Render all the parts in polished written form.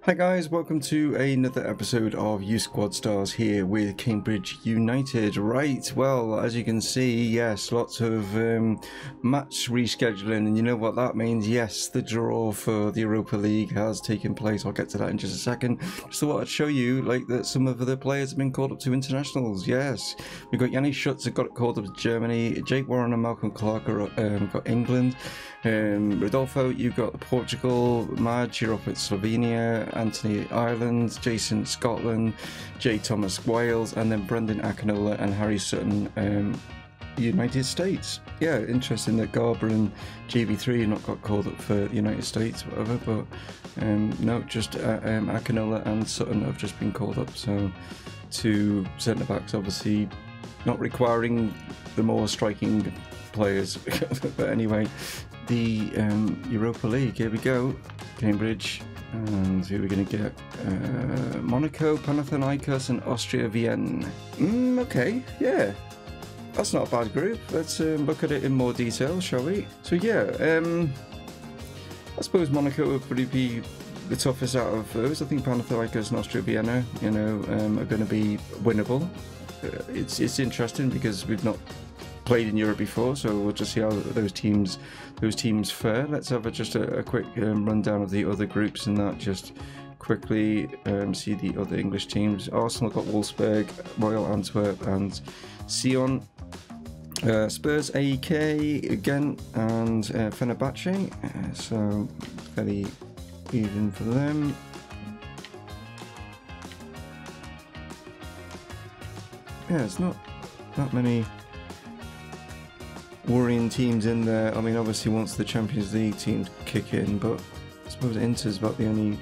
Hi guys, welcome to another episode of U Squad Stars here with Cambridge United. Right, well, as you can see, yes, lots of match rescheduling, and you know what that means. Yes, the draw for the Europa League has taken place. I'll get to that in just a second. Just thought I'd show you like that some of the players have been called up to internationals. Yes, we've got Yanni Schutz have got called up to Germany, Jake Warren and Malcolm Clark are got England, Rodolfo, you've got Portugal, Madge, you're up at Slovenia, Anthony Ireland, Jason Scotland, Jay Thomas Wales, and then Brendan Akinola and Harry Sutton United States. Yeah, interesting that Garber and GB3 not got called up for the United States, whatever, but no, just Akinola and Sutton have just been called up. So two centre backs, obviously not requiring the more striking players. But anyway, the Europa League, here we go. Cambridge, and who are we going to get? Monaco, Panathinaikos and Austria Vienna. Okay, yeah, that's not a bad group. Let's look at it in more detail, shall we? So yeah, I suppose Monaco would probably be the toughest out of those. I think Panathinaikos and Austria Vienna, you know, are going to be winnable. It's interesting because we've not played in Europe before, so we'll just see how those teams fare. Let's have just a quick rundown of the other groups and that, just quickly see the other English teams. Arsenal got Wolfsburg, Royal Antwerp and Sion. Spurs, AEK again, and Fenerbahce, so fairly even for them. Yeah, it's not that many worrying teams in there. I mean, obviously once the Champions League teams kick in, but I suppose Inter's about the only.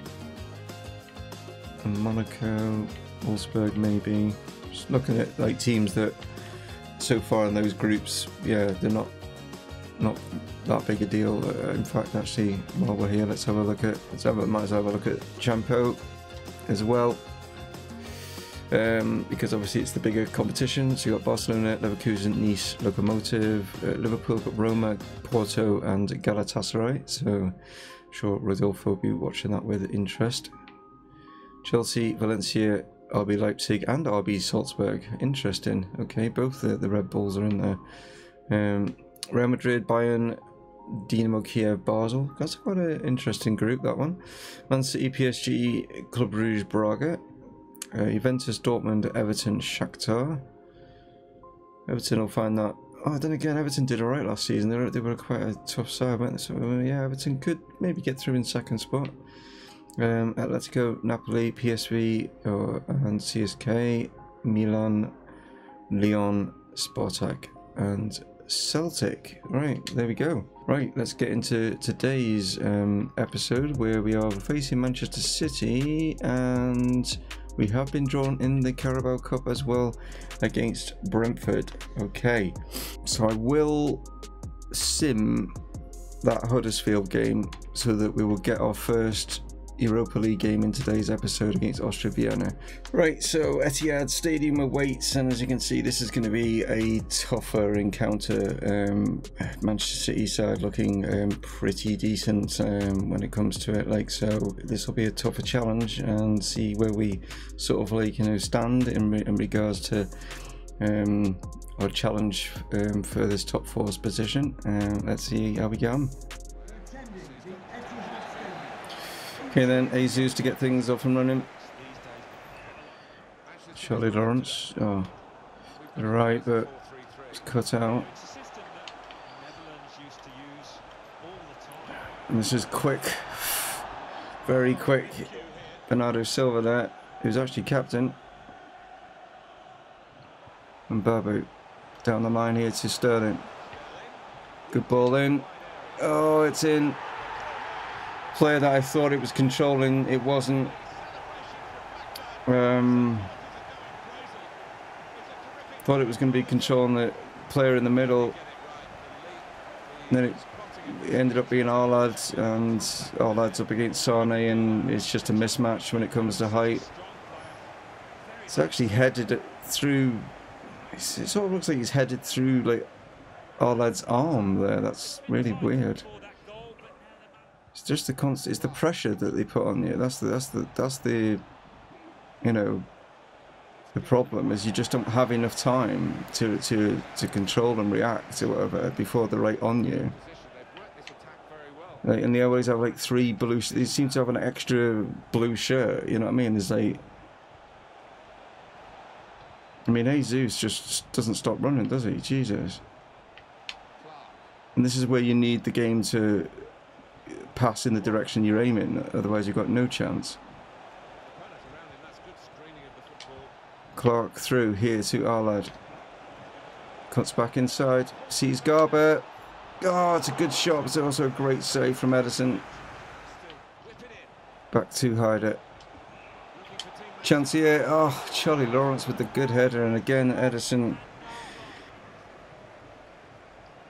Monaco, Wolfsburg maybe. Just looking at like teams that so far in those groups, yeah, they're not that big a deal. In fact, actually, while we're here, let's have a look at might as well have a look at Champo as well. Because obviously it's the bigger competition. So you got Barcelona, Leverkusen, Nice, Lokomotiv, Liverpool, got Roma, Porto and Galatasaray. So I'm sure Rodolfo will be watching that with interest. Chelsea, Valencia, RB Leipzig and RB Salzburg. Interesting. Okay, both the Red Bulls are in there. Real Madrid, Bayern, Dinamo Kiev, Basel. That's quite an interesting group, that one. Man City, PSG, Club Brugge, Braga. Juventus, Dortmund, Everton, Shakhtar. Everton will find that. Oh, then again, Everton did alright last season. They were quite a tough side, weren't they? So yeah, Everton could maybe get through in second spot. Atletico, Napoli, PSV, and CSK, Milan, Lyon, Spartak, and Celtic. Right, there we go. Right, let's get into today's episode where we are facing Manchester City, and we have been drawn in the Carabao Cup as well against Brentford. Okay, so I will sim that Huddersfield game so that we will get our first Europa League game in today's episode against Austria Vienna. Right, so Etihad Stadium awaits, and as you can see, this is going to be a tougher encounter. Manchester City side looking pretty decent when it comes to it. Like, so this will be a tougher challenge, and see where we sort of like, you know, stand in regards to our challenge for this top four's position. Let's see how we get on. Okay then, Jesus to get things off and running. Charlie Lawrence, oh, right, but it's cut out. And this is quick, very quick. Bernardo Silva there, who's actually captain. And Babu down the line here to Sterling. Good ball in. Oh, it's in. Player that I thought it was controlling, it wasn't. Thought it was going to be controlling the player in the middle. And then it ended up being our lads, and our lads up against Sane, and it's just a mismatch when it comes to height. It's actually headed through. It sort of looks like he's headed through like our lad's arm there. That's really weird. It's just the constant. It's the pressure that they put on you. That's the you know, the problem is you just don't have enough time to control and react or whatever before they're right on you. Like, and they always have like 3 blue. They seem to have an extra blue shirt. You know what I mean? It's like, I mean, Jesus just doesn't stop running, does he? Jesus. And this is where you need the game to pass in the direction you're aiming. Otherwise, you've got no chance. Clark through here to our lad. Cuts back inside. Sees Garber. Oh, it's a good shot. It's also a great save from Edison. Back to Hyder. Chance here. Oh, Charlie Lawrence with the good header. And again, Edison.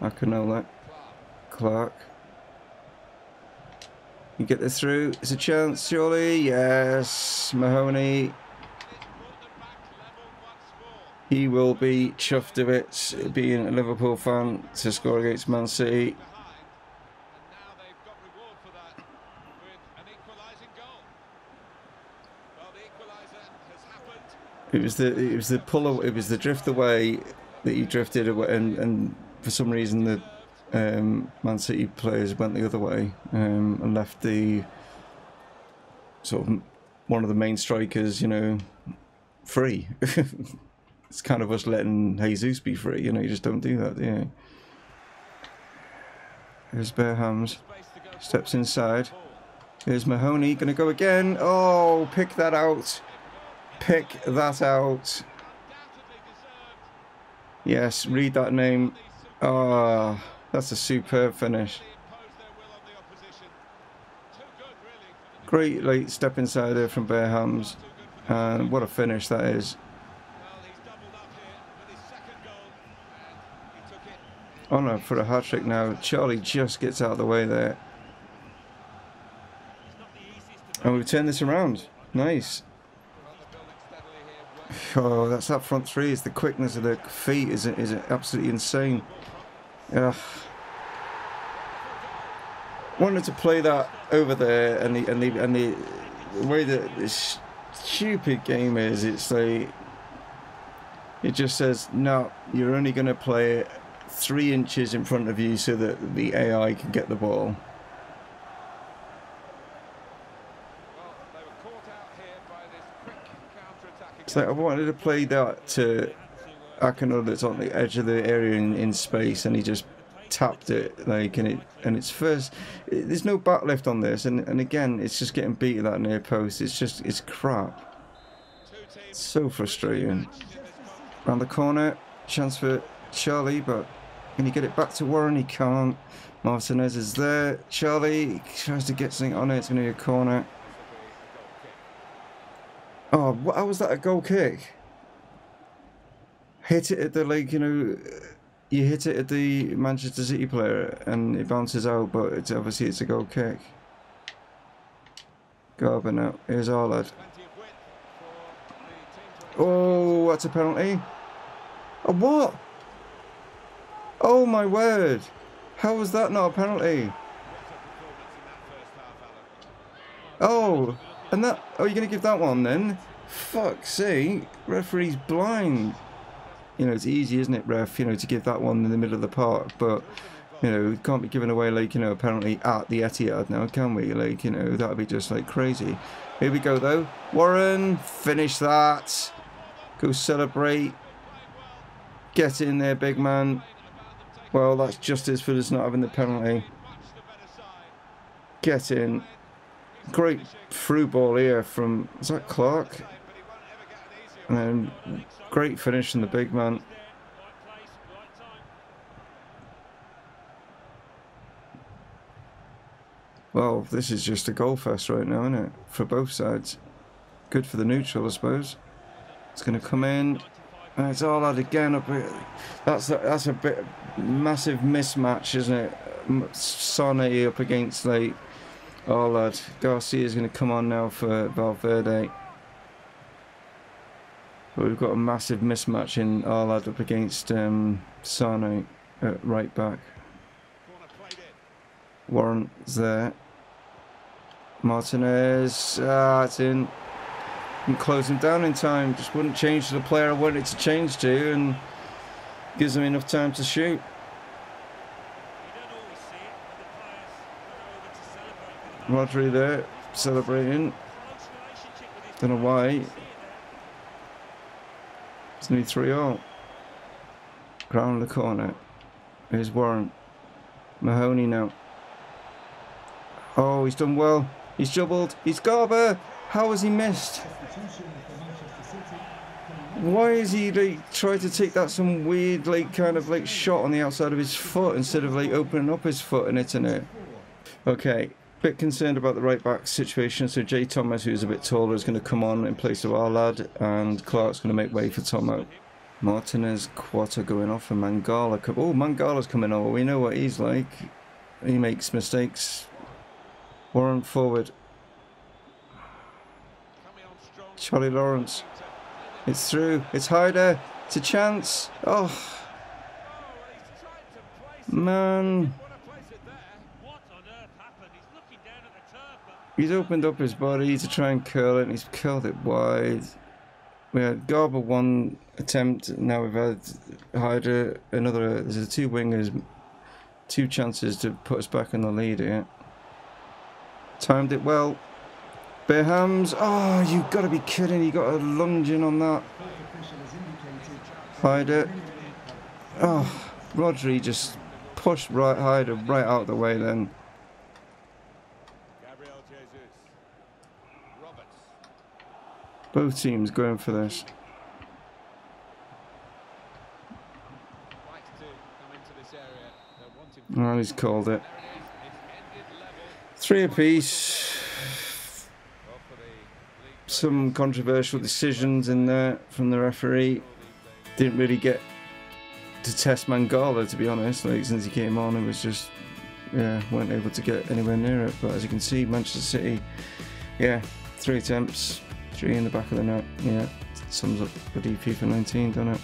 Akinola. Clark. You get this through. It's a chance, surely. Yes. Mahoney. He will be chuffed a bit, being a Liverpool fan, to score against Man City. It was the pull. It was the drift away that he drifted away, and for some reason the Man City players went the other way and left the sort of one of the main strikers, you know, free. It's kind of us letting Jesus be free, you know. You just don't do that, do you? Here's Berhams, steps inside. Here's Mahoney, gonna go again. Oh, pick that out. Pick that out. Yes, read that name. Ah, oh, that's a superb finish. Great late step inside there from Berhams. And what a finish that is. Oh no, for a hat-trick now. Charlie just gets out of the way there. And we've turned this around. Nice. Oh, that's that front three. It's the quickness of the feet is absolutely insane. Ugh. Wanted to play that over there, and the way that this stupid game is, it's like it just says no, you're only going to play it 3 inches in front of you so that the AI can get the ball. It's like I wanted to play that to Akinola that's on the edge of the area in space, and he just tapped it, like, and it's first. There's no back lift on this, and again, it's just getting beat at that near post. It's crap. It's so frustrating. Round the corner, chance for Charlie, but can he get it back to Warren? He can't. Martinez is there. Charlie tries to get something on it. It's going to be a corner. Oh, how was that a goal kick? Hit it at the, like, you know, you hit it at the Manchester City player and it bounces out, but it's obviously it's a goal kick. Garber now. Here's our lad. Oh, that's a penalty. Oh, what? Oh my word. How was that not a penalty? Oh, and that... Oh, you're going to give that one then? Fuck's sake. Referee's blind. You know, it's easy, isn't it, ref, you know, to give that one in the middle of the park, but, you know, it can't be giving away, like, you know, a penalty at the Etihad now, can we? Like, you know, that would be just, like, crazy. Here we go, though. Warren, finish that. Go celebrate. Get in there, big man. Well, that's justice for us not having the penalty. Get in. Great through ball here from, is that Clark? And then great finish from the big man. Well, this is just a goal fest right now, isn't it? For both sides. Good for the neutral, I suppose. It's going to come in. And it's all out again up here. That's a bit massive mismatch, isn't it? Sane up against, like, oh lad. Garcia's going to come on now for Valverde. But we've got a massive mismatch in Arlad up against Sane at right back. Warren's there. Martinez, it's in. Didn't close him down in time, just wouldn't change to the player I wanted to change to, and gives him enough time to shoot. Rodri there, celebrating. Don't know why. It's only 3-0. Ground the corner. Here's Warren. Mahoney now. Oh, he's done well. He's doubled. He's Garber. How has he missed? Why is he like trying to take that some weird kind of shot on the outside of his foot instead of opening up his foot and hitting it? Okay, bit concerned about the right back situation. So Jay Thomas, who's a bit taller, is going to come on in place of our lad, and Clark's going to make way for Tommo. Martinez, Quatta going off, and Mangala. Oh, Mangala's coming over. We know what he's like. He makes mistakes. Warren forward. Charlie Lawrence. It's through. It's Hyder. It's a chance. Oh. Man. He's opened up his body to try and curl it, and he's curled it wide. We had Garber one attempt, now we've had Hyder another. There's two wingers, two chances to put us back in the lead here. Timed it well. Bare hams. Oh, you've got to be kidding. You got a lunge in on that. Hyder. Oh, Rodri just pushed Hyder right out of the way then. Both teams going for this. Oh, he's called it. 3 apiece. Some controversial decisions in there from the referee. Didn't really get to test Mangala, to be honest. Since he came on, it was just, yeah, weren't able to get anywhere near it. But as you can see, Manchester City, yeah, 3 attempts. 3 in the back of the net. Yeah, sums up the FIFA 19, doesn't it?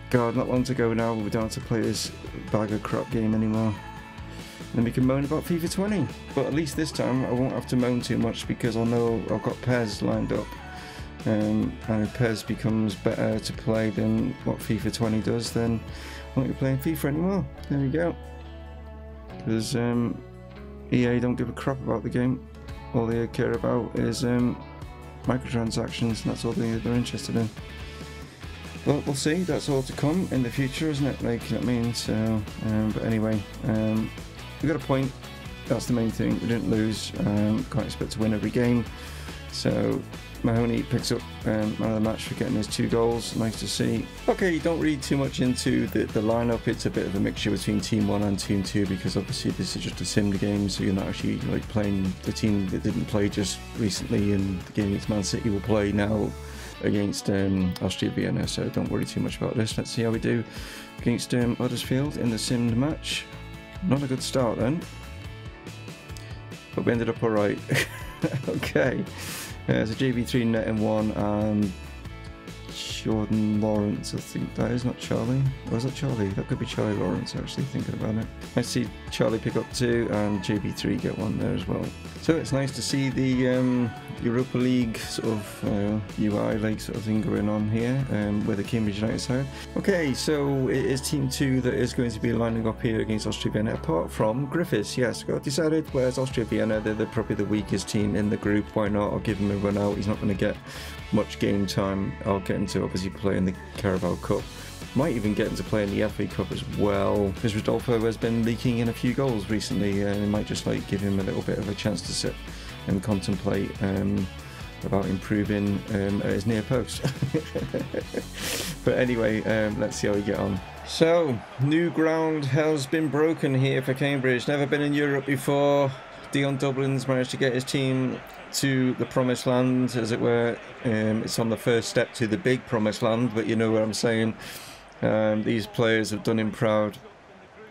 God, not long to go now. We don't have to play this bag of crap game anymore. Then we can moan about FIFA 20. But at least this time I won't have to moan too much because I know I've got Pez lined up. And if Pez becomes better to play than what FIFA 20 does, then I won't be playing FIFA anymore. There we go. Because EA don't give a crap about the game. All they care about is microtransactions, and that's all they're interested in. Well, we'll see. That's all to come in the future, isn't it? Like, you know what I mean? So, but anyway, we got a point. That's the main thing. We didn't lose. Can't expect to win every game. So Mahoney picks up man of the match for getting his 2 goals. Nice to see. Okay, don't read too much into the lineup. It's a bit of a mixture between Team 1 and Team 2 because obviously this is just a sim game, so you're not actually playing the team that didn't play just recently, and the game against Man City will play now against Austria Vienna. So don't worry too much about this. Let's see how we do against Huddersfield in the simmed match. Not a good start then, but we ended up alright. Okay. So JB3 net in 1 and Jordan Lawrence, I think that is not Charlie. Or is that Charlie? That could be Charlie Lawrence, actually, thinking about it. I see Charlie pick up 2 and JB3 get 1 there as well. So it's nice to see the Europa League sort of UI sort of thing going on here with the Cambridge United side. Okay, so it is Team 2 that is going to be lining up here against Austria Vienna, apart from Griffiths. Yes, got decided, whereas Austria Vienna, they're probably the weakest team in the group. Why not? I'll give him a run out. He's not going to get much game time. I'll get him to obviously play in the Carabao Cup. Might even get him to play in the FA Cup as well, because Rodolfo has been leaking in a few goals recently, and it might just give him a little bit of a chance to sit and contemplate about improving at his near post. But anyway, let's see how we get on. So, new ground has been broken here for Cambridge. Never been in Europe before. Dion Dublin's managed to get his team to the promised land, as it were. It's on the first step to the big promised land, but you know what I'm saying. These players have done him proud.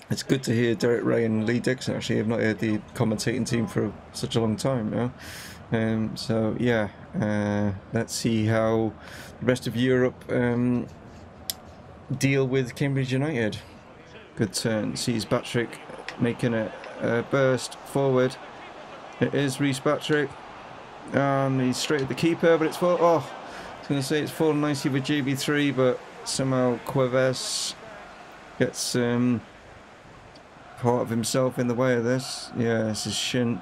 It's good to hear Derek Ray and Lee Dixon. Actually, I've not heard the commentating team for such a long time now. So yeah, let's see how the rest of Europe deal with Cambridge United. Good turn. Sees Patrick making a burst forward. It is Reece Patrick. And he's straight at the keeper, but it's for... Oh, I was going to say it's fallen nicely with GB3, but somehow Cuevas gets part of himself in the way of this. Yeah, this is shin.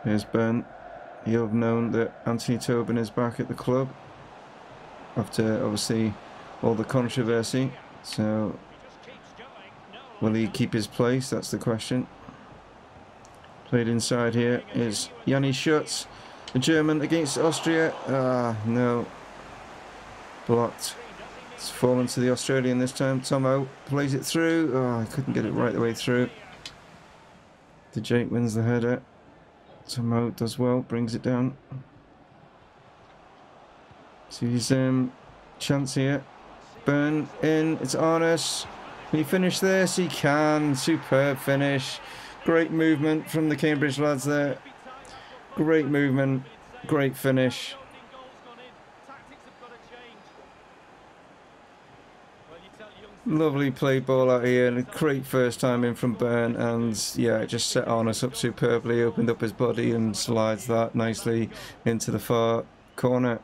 Here's Burn. He'll have known that Anthony Tobin is back at the club after obviously all the controversy. So will he keep his place? That's the question. Played inside here is Yanni Schutz, the German against Austria. Ah, no. Blocked. It's fallen to the Australian this time. Tommo plays it through. Oh, I couldn't get it right the way through. De Jake wins the header. Tommo does well, brings it down. See his chance here. Burn in, it's Arness. Can he finish this? He can. Superb finish. Great movement from the Cambridge lads there. Great movement, great finish. Lovely play ball out here, and a great first time in from Burn, and yeah, it just set Arness up superbly, opened up his body and slides that nicely into the far corner.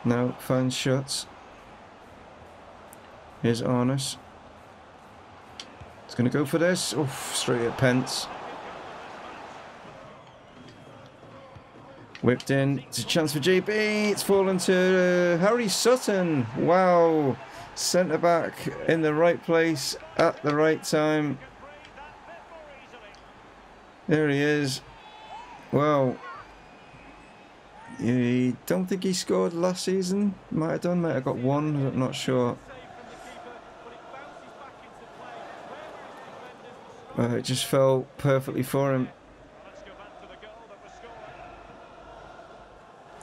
Now finds Schutz. Here's Arness. He's going to go for this. Oof, straight at Pence. Whipped in. It's a chance for JB. It's fallen to Harry Sutton. Wow. Centre back in the right place at the right time. There he is. Wow. I don't think he scored last season. Might have done. Might have got one. I'm not sure. It just fell perfectly for him.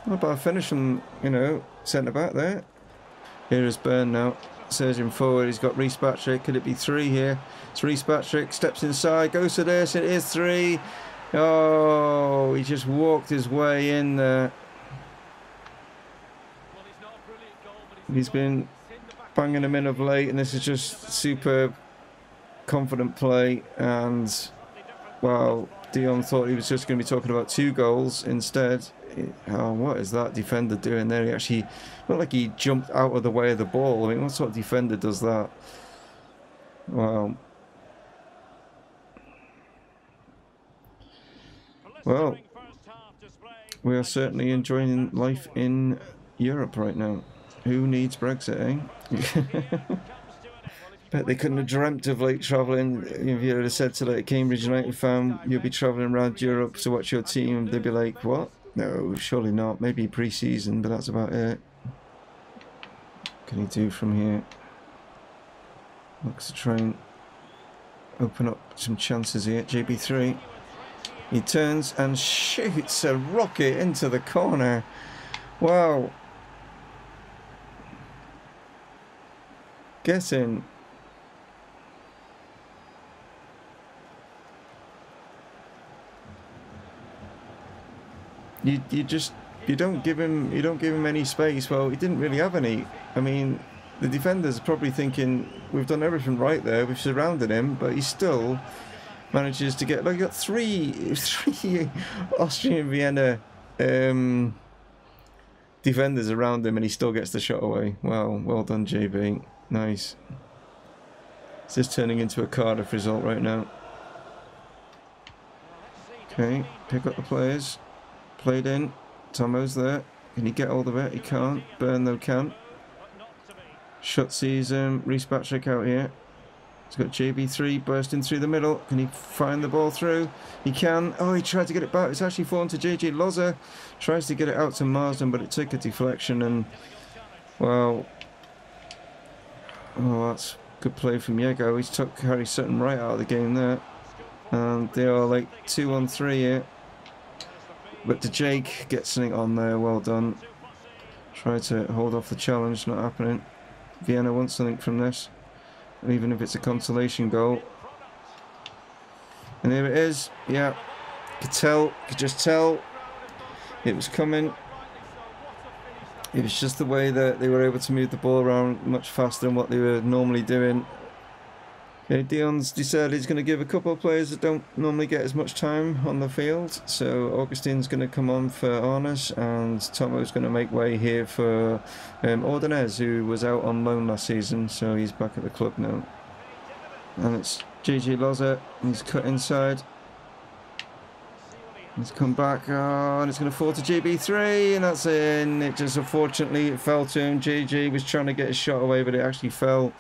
What about a finish from, you know, centre back there? Here is Burn now, surging forward. He's got Reece Patrick. Could it be 3 here? It's Reece Patrick, steps inside, goes to this. It is 3. Oh, he just walked his way in there. He's been banging him in of late, and this is just superb, confident play. And, well, Dion thought he was just going to be talking about 2 goals instead. Oh, what is that defender doing there? He actually looked like he jumped out of the way of the ball. I mean, what sort of defender does that? Wow. Well, we are certainly enjoying life in Europe right now. Who needs Brexit, eh? Bet they couldn't have dreamt of like travelling. If you had said to like a Cambridge United fan, you'll be travelling around Europe to watch your team, they'd be like, what? No, surely not. Maybe pre-season, but that's about it. What can he do from here? Looks to try and open up some chances here. JB3. He turns and shoots a rocket into the corner. Wow. Get in. You don't give him any space. Well, he didn't really have any. I mean, the defenders are probably thinking we've done everything right there. We've surrounded him, but he still manages to get. Like, he got three Austrian Vienna defenders around him, and he still gets the shot away. Wow, well done, JB. Nice. It's just turning into a Cardiff result right now. Okay, pick up the players. Played in. Tommo's there. Can he get hold of it? He can't. Burn though can. Schutz sees Reece Patrick out here. He's got JB3 bursting through the middle. Can he find the ball through? He can. Oh, he tried to get it back. It's actually fallen to JJ Loza. Tries to get it out to Marsden, but it took a deflection and, well, oh, that's good play from Yego. He's took Harry Sutton right out of the game there. And they are like 2-on-3 here. But De Jake gets something on there, well done. Try to hold off the challenge, not happening. Vienna wants something from this, even if it's a consolation goal. And there it is, yeah. Could just tell it was coming. It was just the way that they were able to move the ball around much faster than what they were normally doing. Yeah, Dion's decided he's going to give a couple of players that don't normally get as much time on the field. So Augustine's going to come on for Arnes, and Tommo's going to make way here for Ordonez, who was out on loan last season, so he's back at the club now. And it's GG Loza, he's cut inside. He's come back, and it's going to fall to GB3, and that's in. It just, unfortunately, it fell to him. GG was trying to get a shot away, but it actually fell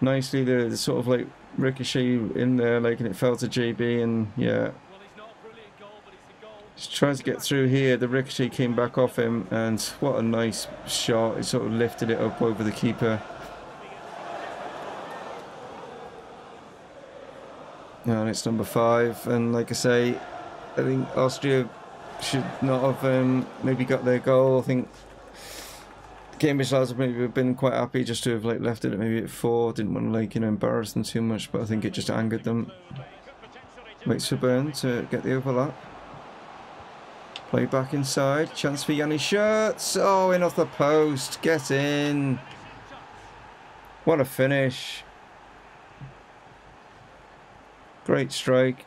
nicely. The sort of like ricochet in there, like, and it fell to JB, and yeah, just tries to get through here. The ricochet came back off him, and what a nice shot. It sort of lifted it up over the keeper. And it's number 5, and like I say, I think Austria should not have maybe got their goal. I think Cambridge lads have maybe been quite happy just to have like left it at maybe at 4. Didn't want to like, you know, embarrass them too much, but I think it just angered them. Waits for Byrne to get the overlap. Play back inside. Chance for Yanni Shirts. Oh, in off the post. Get in. What a finish. Great strike.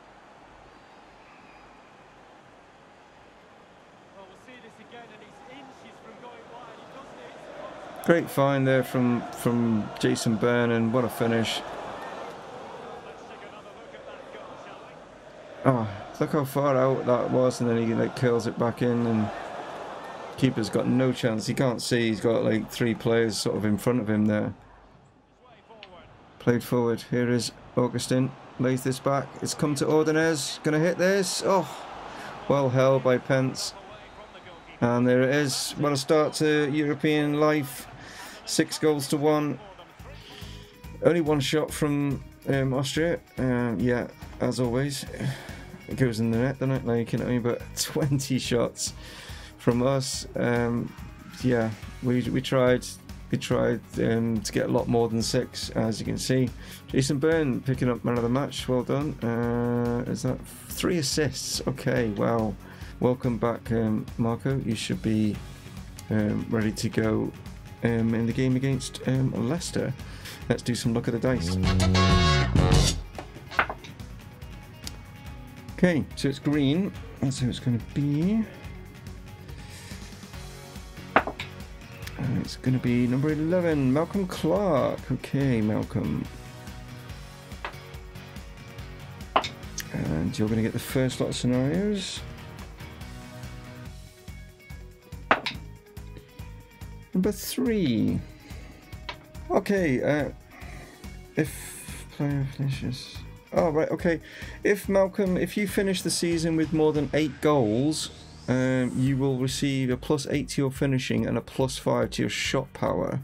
Great find there from Jason Byrne, and what a finish. Oh, look how far out that was, and then he like curls it back in, and keeper's got no chance. He can't see. He's got like 3 players sort of in front of him there. Played forward. Here is Augustine. Lays this back. It's come to Ordonez. Gonna hit this. Oh, well held by Pence. And there it is. What a start to European life. 6 goals to 1. Only 1 shot from Austria. Yeah, as always, it goes in the net, doesn't it? Like, you know, but 20 shots from us. Yeah, we tried. We tried to get a lot more than 6, as you can see. Jason Byrne picking up man of the match. Well done. Is that 3 assists? Okay, wow. Welcome back, Marco. You should be ready to go in the game against Leicester. Let's do some luck of the dice. Okay, so it's green. That's who it's going to be. And it's going to be number 11, Malcolm Clark. Okay, Malcolm. And you're going to get the first lot of scenarios. Number 3. Okay, if player finishes... Oh, right, okay. If Malcolm, if you finish the season with more than 8 goals, you will receive a +8 to your finishing and a +5 to your shot power.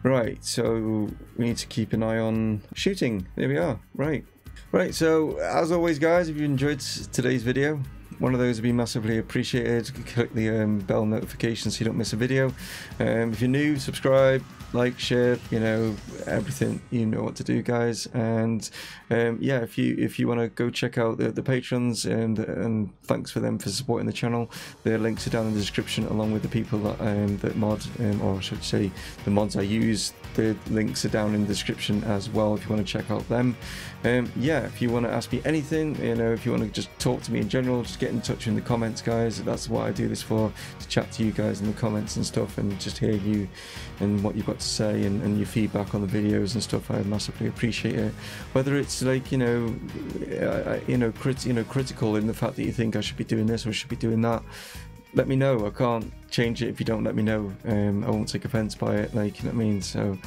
Right, so we need to keep an eye on shooting. There we are, right. Right, so as always, guys, if you enjoyed today's video, one of those would be massively appreciated. Click the bell notification so you don't miss a video. If you're new, subscribe, like, share, you know, everything. You know what to do, guys. And yeah, if you want to go check out the patrons, and thanks for them for supporting the channel. Their links are down in the description, along with the people that mod, or I should say the mods I use. The links are down in the description as well if you want to check out them. Yeah, if you want to ask me anything, you know, if you want to just talk to me in general, just get in touch in the comments, guys. That's what I do this for, to chat to you guys in the comments and stuff, and just hear you and what you've got to say, and your feedback on the videos and stuff. I massively appreciate it. Whether it's like, you know, critical in the fact that you think I should be doing this or should be doing that, let me know. I can't change it if you don't let me know. I won't take offense by it, like, you know what I mean? So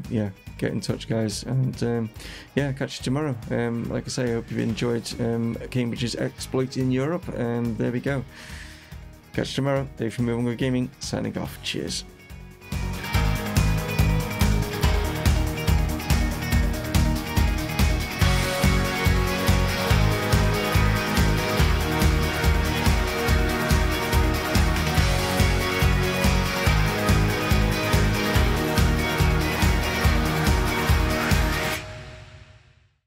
yeah, get in touch, guys, and yeah, catch you tomorrow. Like I say, I hope you've enjoyed Cambridge's exploit in Europe, and there we go. Catch you tomorrow. Dave from Mumongu Gaming signing off. Cheers.